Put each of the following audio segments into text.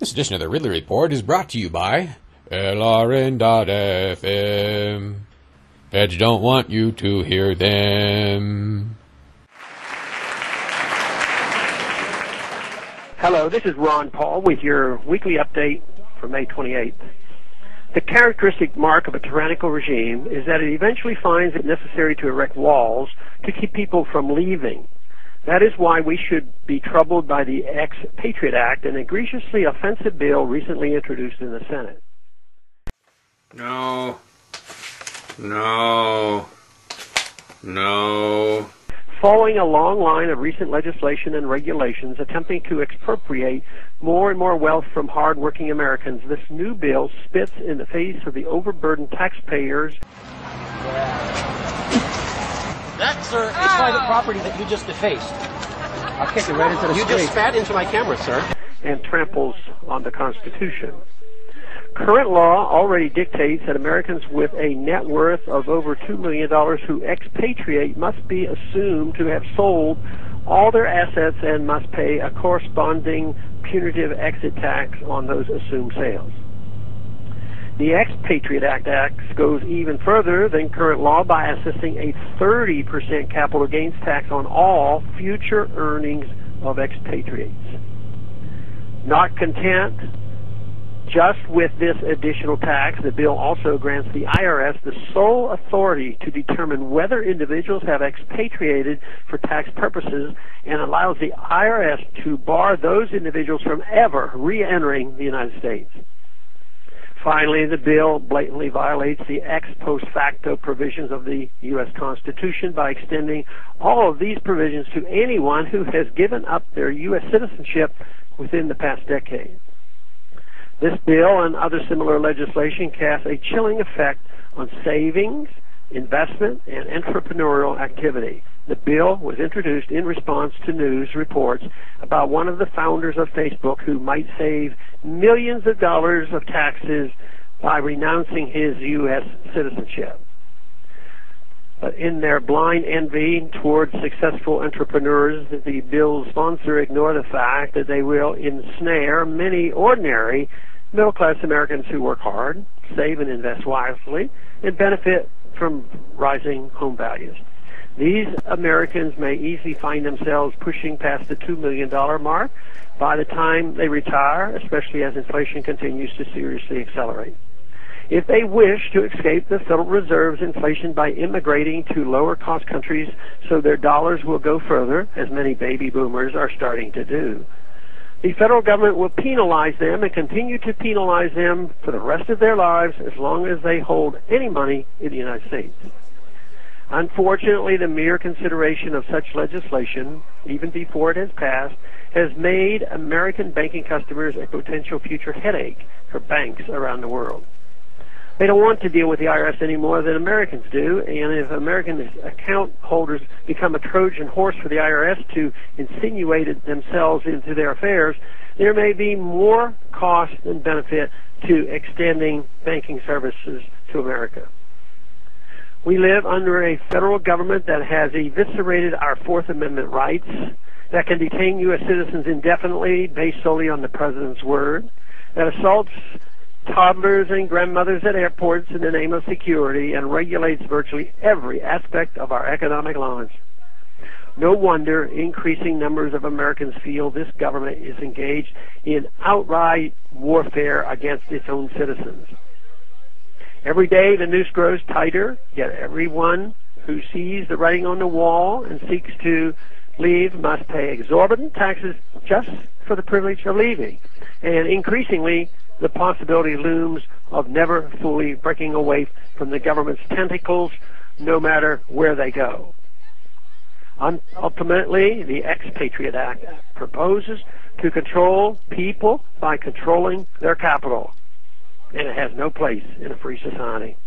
This edition of the Ridley Report is brought to you by LRN.FM. Feds don't want you to hear them. Hello, this is Ron Paul with your weekly update for May 28th. The characteristic mark of a tyrannical regime is that it eventually finds it necessary to erect walls to keep people from leaving. That is why we should be troubled by the Expatriot Act, an egregiously offensive bill recently introduced in the Senate. No. Following a long line of recent legislation and regulations attempting to expropriate more and more wealth from hard-working Americans, this new bill spits in the face of the overburdened taxpayers. That, sir, is private property that you just defaced. I'll kick it right into the street. You just spat into my camera, sir. And tramples on the Constitution. Current law already dictates that Americans with a net worth of over $2 million who expatriate must be assumed to have sold all their assets and must pay a corresponding punitive exit tax on those assumed sales. The Expatriate Act goes even further than current law by assessing a 30% capital gains tax on all future earnings of expatriates. Not content just with this additional tax, the bill also grants the IRS the sole authority to determine whether individuals have expatriated for tax purposes and allows the IRS to bar those individuals from ever re-entering the United States. Finally, the bill blatantly violates the ex post facto provisions of the U.S. Constitution by extending all of these provisions to anyone who has given up their U.S. citizenship within the past decade. This bill and other similar legislation casts a chilling effect on savings, investment, and entrepreneurial activity. The bill was introduced in response to news reports about one of the founders of Facebook who might save millions of dollars of taxes by renouncing his U.S. citizenship. But in their blind envy towards successful entrepreneurs, the bill's sponsor ignore the fact that they will ensnare many ordinary middle-class Americans who work hard, save and invest wisely, and benefit from rising home values. These Americans may easily find themselves pushing past the $2 million mark by the time they retire, especially as inflation continues to seriously accelerate. If they wish to escape the Federal Reserve's inflation by immigrating to lower-cost countries so their dollars will go further, as many baby boomers are starting to do, the federal government will penalize them and continue to penalize them for the rest of their lives as long as they hold any money in the United States. Unfortunately, the mere consideration of such legislation, even before it has passed, has made American banking customers a potential future headache for banks around the world. They don't want to deal with the IRS any more than Americans do, and if American account holders become a Trojan horse for the IRS to insinuate themselves into their affairs, there may be more cost than benefit to extending banking services to America. We live under a federal government that has eviscerated our Fourth Amendment rights, that can detain U.S. citizens indefinitely based solely on the President's word, that assaults toddlers and grandmothers at airports in the name of security, and regulates virtually every aspect of our economic lives. No wonder increasing numbers of Americans feel this government is engaged in outright warfare against its own citizens. Every day the noose grows tighter, yet everyone who sees the writing on the wall and seeks to leave must pay exorbitant taxes just for the privilege of leaving. And increasingly, the possibility looms of never fully breaking away from the government's tentacles, no matter where they go. Ultimately, the Expatriate Act proposes to control people by controlling their capital, and it has no place in a free society.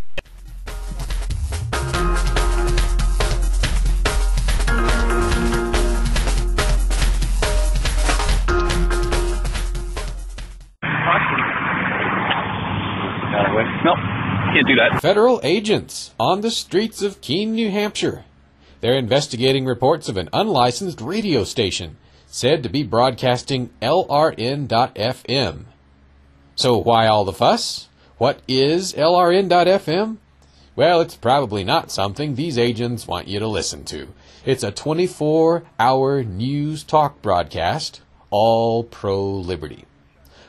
No, can't do that. Federal agents on the streets of Keene, New Hampshire. They're investigating reports of an unlicensed radio station said to be broadcasting LRN.FM. So why all the fuss? What is LRN.FM? Well, it's probably not something these agents want you to listen to. It's a 24-hour news talk broadcast, all pro-liberty.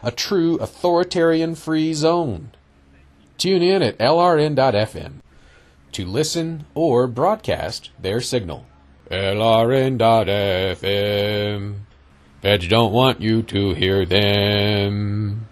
A true authoritarian free zone. Tune in at LRN.FM to listen or broadcast their signal. LRN.FM. Feds don't want you to hear them.